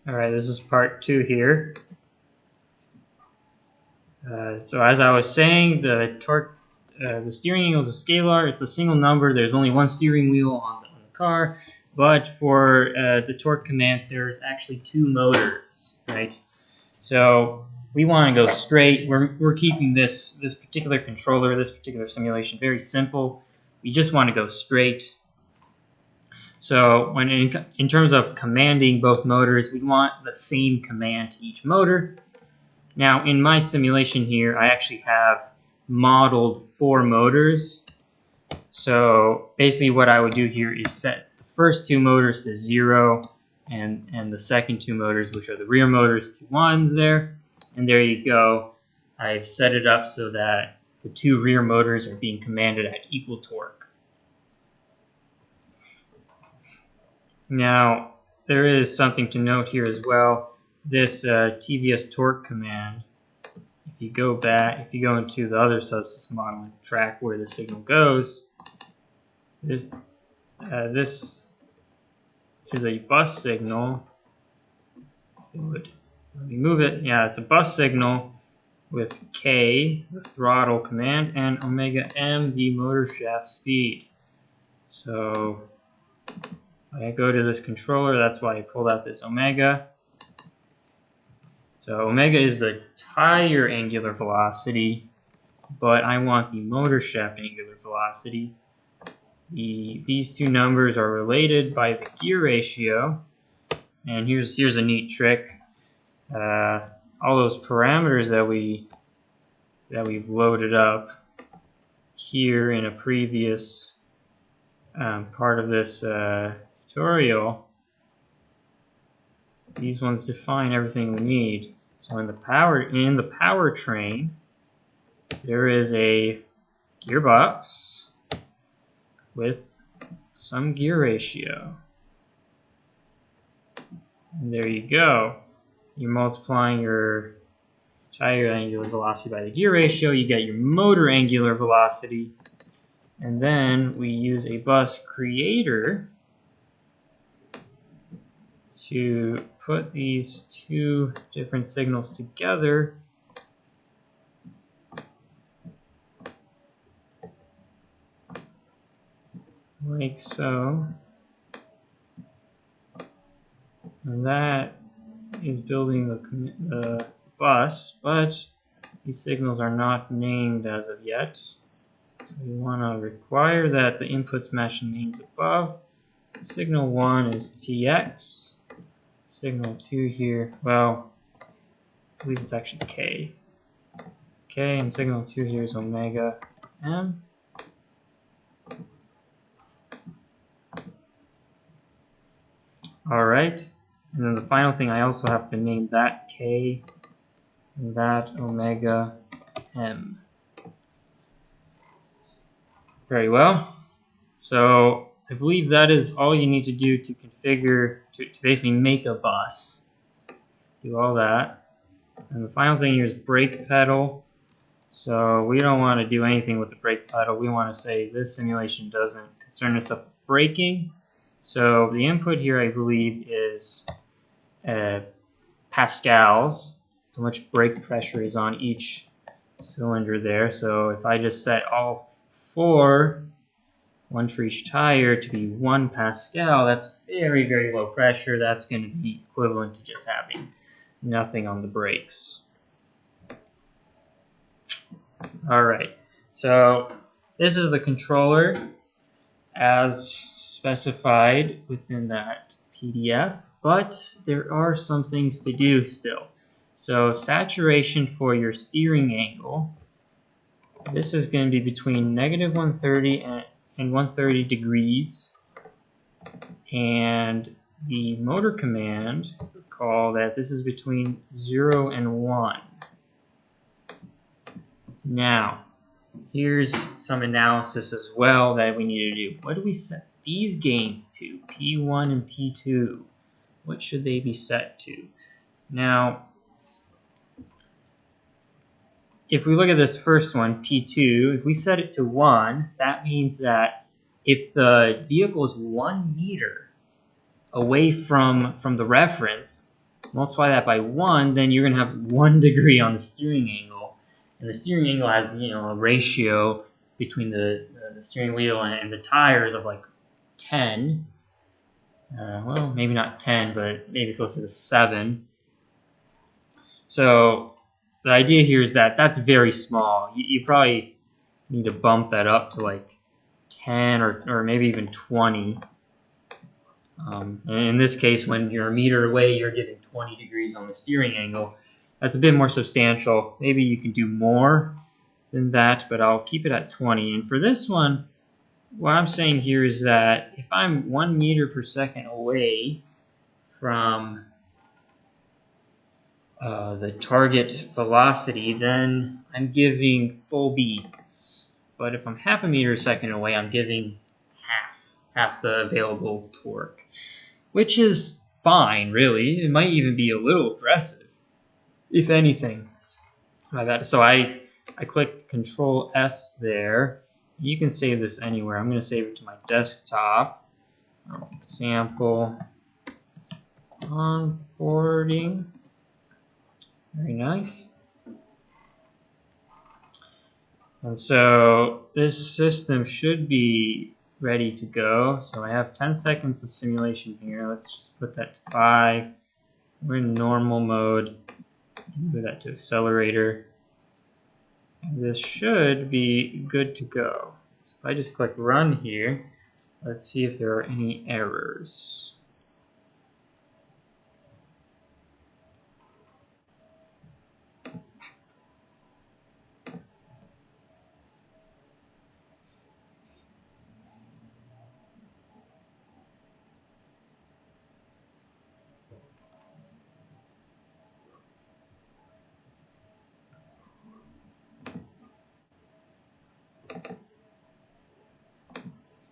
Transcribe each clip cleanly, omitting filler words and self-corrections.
All right, this is part 2 here. So as I was saying, the torque, the steering angle is a scalar. It's a single number. There's only one steering wheel on the car, but for the torque commands, there's actually 2 motors, right? So we want to go straight. We're keeping this particular controller, this particular simulation, very simple. We just want to go straight. So when in terms of commanding both motors, we want the same command to each motor. Now in my simulation here, I actually have modeled 4 motors. So basically what I would do here is set the first 2 motors to 0 and the second 2 motors, which are the rear motors, to 1s there. And there you go. I've set it up so that the 2 rear motors are being commanded at equal torque. Now, there is something to note here as well. This TVS torque command, if you go into the other subsystem model and track where the signal goes, this is a bus signal. Let me move it. Yeah, it's a bus signal with K, the throttle command, and omega M, the motor shaft speed. So I go to this controller, that's why I pulled out this omega. So omega is the tire angular velocity, but I want the motor shaft angular velocity. These 2 numbers are related by the gear ratio. And here's a neat trick. All those parameters that we've loaded up here in a previous part of this tutorial, these ones define everything we need. So in the powertrain, there is a gearbox with some gear ratio. And there you go. You're multiplying your tire angular velocity by the gear ratio, you get your motor angular velocity. And then we use a bus creator to put these 2 different signals together. Like so. And that is building the bus, but these signals are not named as of yet. So we want to require that the inputs match the names above. Signal 1 is TX. Signal 2 here, well, I believe it's actually K. K, and signal 2 here is omega M. Alright, and then the final thing, I also have to name that K and that omega M. Very well. So I believe that is all you need to do to configure, to basically make a bus. Do all that. And the final thing here is brake pedal. So we don't want to do anything with the brake pedal. We want to say this simulation doesn't concern itself with braking. So the input here, I believe, is pascals, how much brake pressure is on each cylinder there. So if I just set all 4, one for each tire, to be 1 pascal, that's very, very low pressure. That's going to be equivalent to just having nothing on the brakes. All right, so this is the controller as specified within that PDF, but there are some things to do still. So saturation for your steering angle, this is going to be between -130 and 130 degrees. And the motor command, recall that this is between 0 and 1. Now, here's some analysis as well that we need to do. What do we set these gains to? P1 and P2. What should they be set to? Now, if we look at this first one, P2, if we set it to 1, that means that if the vehicle is 1 meter away from the reference, multiply that by 1, then you're going to have 1 degree on the steering angle. And the steering angle has, a ratio between the steering wheel and the tires of like 10. Well, maybe not 10, but maybe closer to 7. So the idea here is that that's very small. You probably need to bump that up to like 10 or maybe even 20. And in this case, when you're a meter away, you're giving 20 degrees on the steering angle. That's a bit more substantial. Maybe you can do more than that, but I'll keep it at 20. And for this one, what I'm saying here is that if I'm 1 meter per second away from the target velocity, then I'm giving full beats. But if I'm half a meter a second away, I'm giving half the available torque, which is fine, really. It might even be a little aggressive, if anything. So I clicked Control S there. You can save this anywhere. I'm going to save it to my desktop. Example onboarding. Very nice. And so this system should be ready to go. So I have 10 seconds of simulation here. Let's just put that to 5. We're in normal mode. Move that to accelerator. And this should be good to go. So if I just click run here, let's see if there are any errors.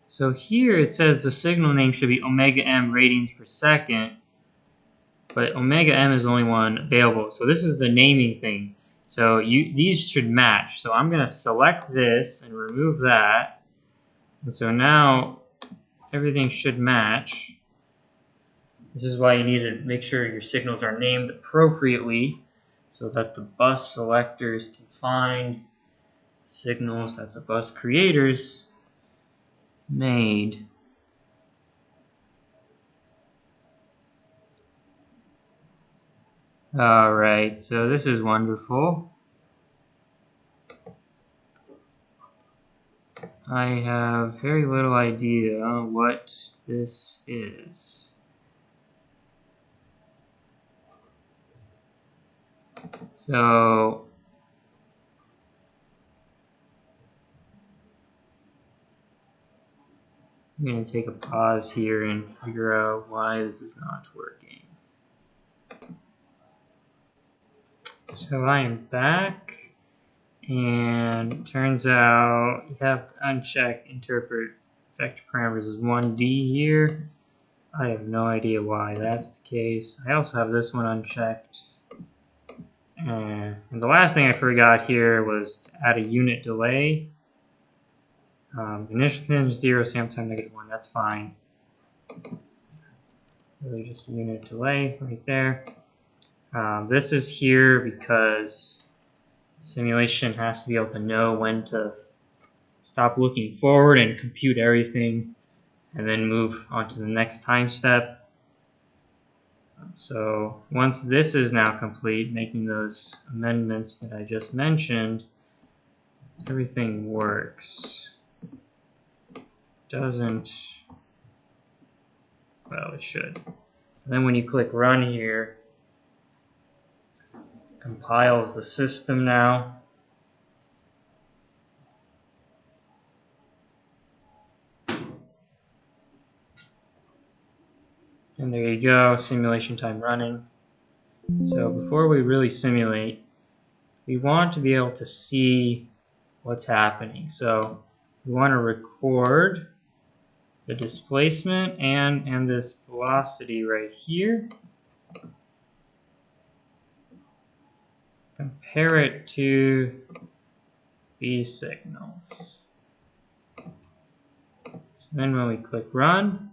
So here it says the signal name should be omega m radians per second, but omega m is the only one available. So this is the naming thing. So these should match. So I'm going to select this and remove that. And so now everything should match. This is why you need to make sure your signals are named appropriately so that the bus selectors can find signals that the bus creators made. Alright, so this is wonderful. I have very little idea what this is. So I'm going to take a pause here and figure out why this is not working. So I am back, and it turns out you have to uncheck interpret vector parameters as 1D here. I have no idea why that's the case. I also have this one unchecked. And the last thing I forgot here was to add a unit delay. Initial condition 0, sample time -1, that's fine. Really just a unit delay right there. This is here because simulation has to be able to know when to stop looking forward and compute everything and then move on to the next time step. So once this is now complete, making those amendments that I just mentioned, everything works. Doesn't, well, it should. And then when you click run here, it compiles the system now. And there you go, simulation time running. So before we really simulate, we want to be able to see what's happening. So we want to record the displacement and this velocity right here. Compare it to these signals. So then when we click run,